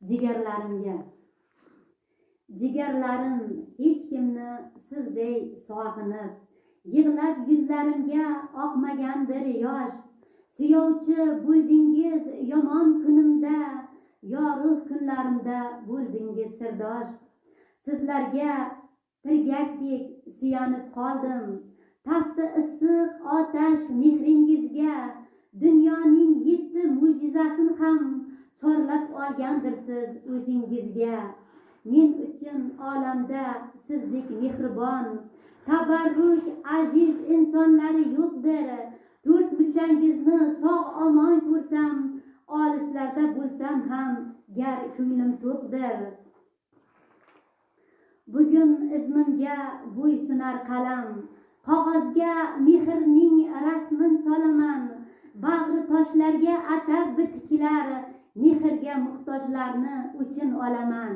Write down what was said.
Jigarlarimga. Jigarlarim hech kimni sizdey sog'inib, yig'lab yuzlarimga oqmagandir yosh. Suyovchi bo'ldingiz yomon kunimda, yorug' kunlarimda bo'ldingiz sirdosh. Sizlarga tirgakdek suyanib qoldim, tafti issiq otash mehringizga. Dunyoning 7 mo'jizasini ham chorlab olgandirsiz o'zingizga. Men uchun olamda sizdek mehribon, tabarruk aziz insonlari yo'qdir. To'rt burchangizni sog' omon ko'rsam, olislarda bo'lsam ham gar ko'nglim to'qdir. Bugun izmimga bo'ysunar qalam, qog'ozga mehrning rasmin solaman. Bag'ri toshlarga atab bitiklar, mehrga muhtojlarni o'chin olaman.